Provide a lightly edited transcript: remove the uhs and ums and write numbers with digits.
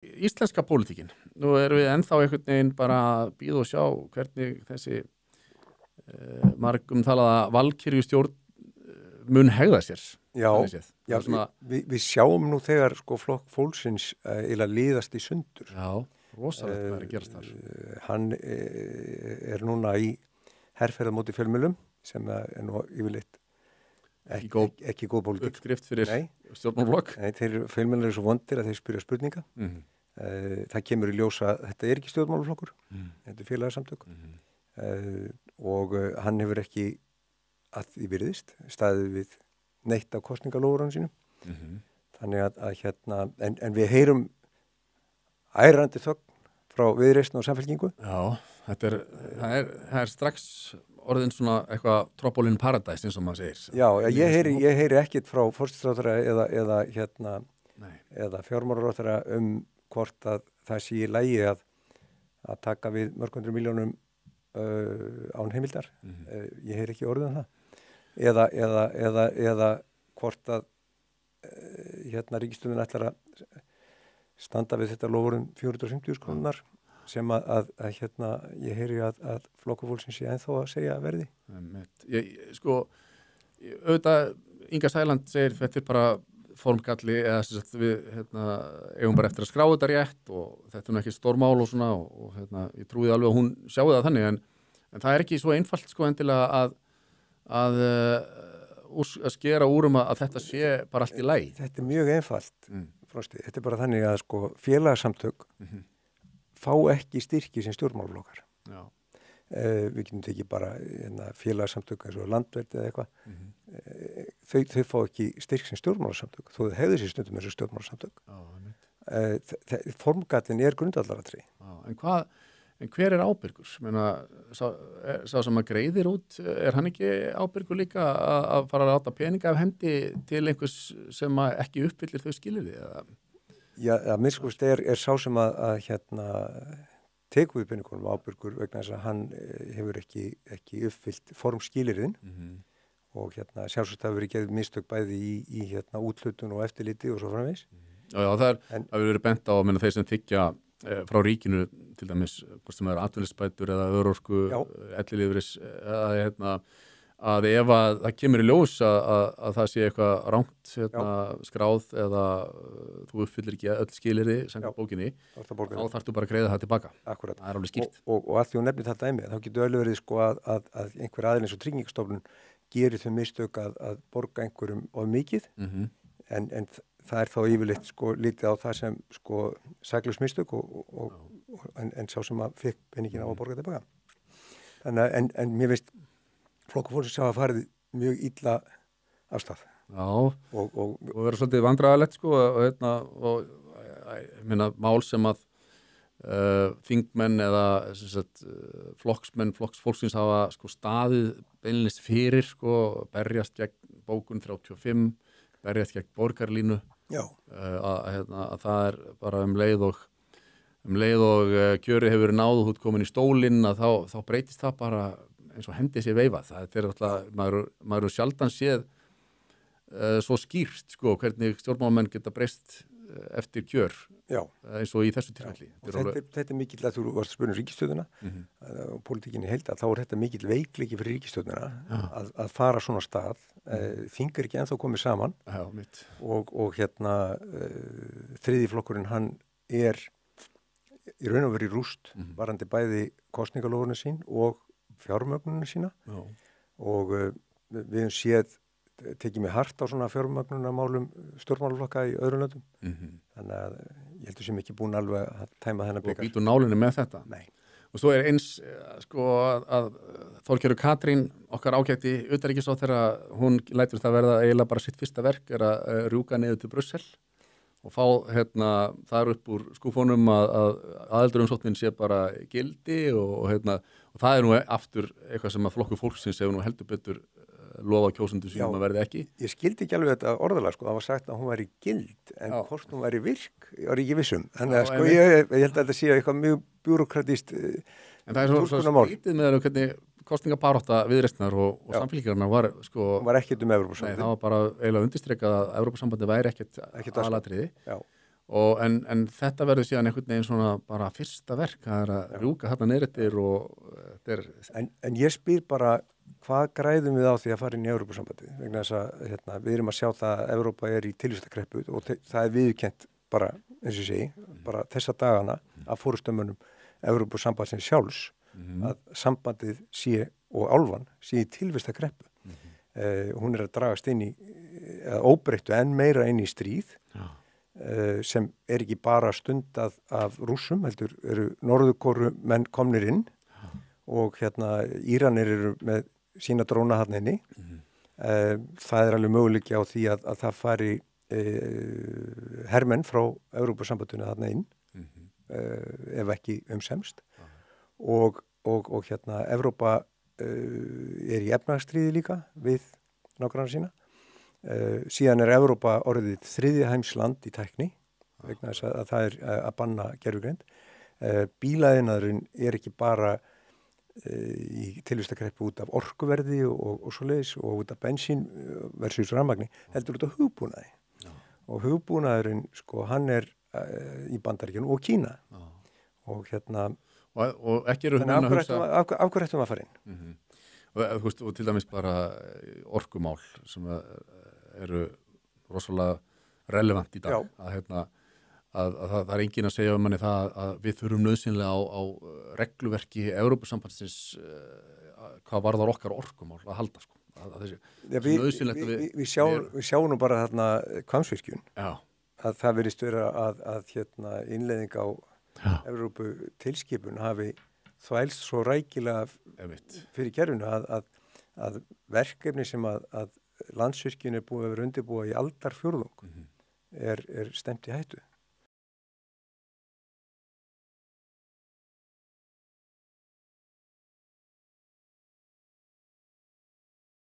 íslenska pólitíkin. Nú erum við ennþá einhvern veginn bara að bíða og sjá hvernig þessi margum talaða valkyrjustjórn mun hegða sér. Já, svona... við sjáum nú þegar sko flokk fólksins eiginlega liðast í sundur. Já, rosalegt hvað að gerast þar. Hann núna í herferð á móti fjölmiðlum sem nú yfirleitt ekki góð pólitík. Uppskrift fyrir stjórnmálaflokk. Nei, þeir fjölmiðlar svo vondir að þeir spyrja spurninga. Það kemur í ljósa að þetta ekki stjórnmálaflokkur, þetta félagasamtök og hann hefur ekki að því virðist staðið við neitt af kosningalóðurinn sínum. Þannig að hérna, en við heyrum ærandi þögn frá Viðreisn og Samfylkingu. Já, það er strax orðin svona eitthvað trópólinn paradise eins og maður segir. Já, ég heyri ekkit frá forsætisráðherra eða fjármálaráðherra hvort að það sé í lagi að taka við mörg 100 milljónum án heimildar. Ég heyri ekki orðið um það. Eða hvort að hérna ríkisstjórnin ætlar að standa við þetta loforðum 450.000 krónar sem að hérna ég heyri að Flokkur fólksins sé ennþá að segja verði. Auðvitað Inga Sæland segir þetta bara formgalli eða við eigum bara eftir að skrá þetta rétt og þetta ekki stórmál og svona og ég trúi alveg að hún sjáu það þannig en það er ekki svo einfalt sko endilega að skera úr að þetta sé bara allt í lagi. Þetta mjög einfalt, Frosti. Þetta bara þannig að sko félagasamtök fá ekki styrki sem stjórnmálaflokkar. Já. Við getum ekki bara félagasamtök eins og Landverð eða eitthvað. Þau fá ekki styrk sem stjórnmálasamtök, þó þau hefðu sér stundum eins og stjórnmálasamtök. Formgallin grundvallaratriði. En hver er ábyrgur? Sá sem að greiðir út, er hann ekki ábyrgur líka að fara að láta peninga af hendi til einhvers sem ekki uppfyllir þau skilyrði? Já, að minnskust er sá sem að hérna tekur við peningunum ábyrgur vegna þess að hann hefur ekki uppfyllt formskilyrðin og hérna sjálfsagt hafa verið gerð mistök bæði í hérna úthlutun og eftirliti og svo framvegis. Já, það hefur verið bent á að þeir sem þiggja frá ríkinu til dæmis hvort sem er atvinnuleysisbætur eða örorku ellilífeyris að ef að það kemur í ljós að það sé eitthvað rangt skráð eða þú uppfyllir ekki öll skilyrði samkvæmt bókinni þá þarftu bara að greiða það tilbaka. Akkurat. Það er alveg skýrt. Og að því hún nefnir þetta dæmi þá getur öll verið sko að einhver aðeins og Tryggingastofnun gerir þau mistök að borga einhverjum of mikið en það er þá yfirleitt sko lítið á það sem sko saklaus mistök en sá sem að fikk peningin á að borga tilbaka. Þannig en mér veist Flokkur fólksins hafa farið mjög illa af stað. Já, og vera svolítið vandræðalegt sko og mál sem að þingmenn eða flokksmenn flokksfólksins hafa sko staðið beinlínis fyrir sko berjast gegn bókun 35 berjast gegn borgarlínu að það er bara um leið og kjöri hefur náð og þú ert komin í stólinn að þá breytist það bara eins og hendi sér veifað. Það er alltaf, maður er sjaldan séð svo skýrt sko hvernig stjórnmálamenn geta breyst eftir kjör eins og í þessu tilfelli. Þetta er mikill að þú varst að spyrja ríkisstjórnina og pólitíkinni heild að þá er þetta mikill veikleiki fyrir ríkisstjórnina að fara svona stað. Þing er ekki ennþá komið saman og hérna þriðji flokkurinn hann er í raun og veru í rúst varandi bæði kosningalóðurinn sín og fjármögnunum sína og við höfum séð tekið mig hart á svona fjármögnunarmálum stjórnmálaflokka í öðrum löndum. Þannig að ég heldur sem ekki búin alveg að tæma þennan blikar. Og býtu nálinni með þetta? Nei. Og svo er eins sko að Þorgerður Katrín okkar ágætti utanríkisráðherra hún lætur það verða eiginlega bara sitt fyrsta verk er að rjúka niður til Brussel og fá þar upp úr skúfunum að aðildarumsóknin sé bara gildi og það er nú aftur eitthvað sem að Flokkur fólksins hefur nú heldur betur lofa kjósendur sínum að verði ekki. Ég skildi ekki alveg þetta orðalag sko, það var sagt að hún væri gild en hvort hún væri virk, ég var ekki vissum. Þannig að sko ég held að þetta sé eitthvað mjög bjúrókratískt túlkunarmál. En það er svo skrítið með hvernig kosningabarátta Viðreisnar og Samfylkingarinnar var sko... Hún var ekkert Evrópusambandið. Nei, það var bara eiginlega undirstrekað að Evrópusambandið væri ekkert aðalatriði. en þetta verður síðan einhvern veginn svona bara fyrsta verk, það að rjúka þarna neyrettir og En ég spyr bara, hvað græðum við á því að fara inn í Evrópusambandið? Vegna þess að við erum að sjá það að Evrópa í tilvistarkreppu og það viðurkennt bara, eins og ég segi, bara þessa dagana að fórustömmunum Evrópusambandsins sjálfs að sambandið sé og álfan sé í tilvistarkreppu. Hún að dragast inn í, óbreyttu enn meira inn í stríð sem ekki bara stundað af Rússum, heldur eru Norðurkóru menn komnir inn og Íranir eru með sína dróna þarna inni. Það alveg möguleiki á því að það fari hermenn frá Evrópusambandinu þarna inn ef ekki semst og Evrópa í efnahagsstríði líka við nágranna sína. Síðan Evrópa orðið þriðja heimsland í tækni vegna þess að það að banna gervigreind. Bílaiðnaðurinn ekki bara í tilvistarkreppu út af orkuverði og svoleiðis og út af bensín versus rafmagni, heldur út af hugbúnaði. Og hugbúnaðurinn, sko, hann í Bandaríkjunum og Kína. Og og ekki eru af hverju ættum að fara inn? Og til dæmis bara orkumál sem eru rosalega relevant í dag að það enginn að segja manni það að við þurfum nauðsynlega á regluverki Evrópusambandsins hvað varðar okkar orkumál að halda sko. Við sjáum nú bara þarna Hvammsvirkjun að það virðist vera að innleiðing á Evrópu tilskipun hafi þvælst svo rækilega fyrir kerfinu að verkefni sem að Landsvirkjun búið að vera undirbúa í aldarfjórðung stefnt í hættu.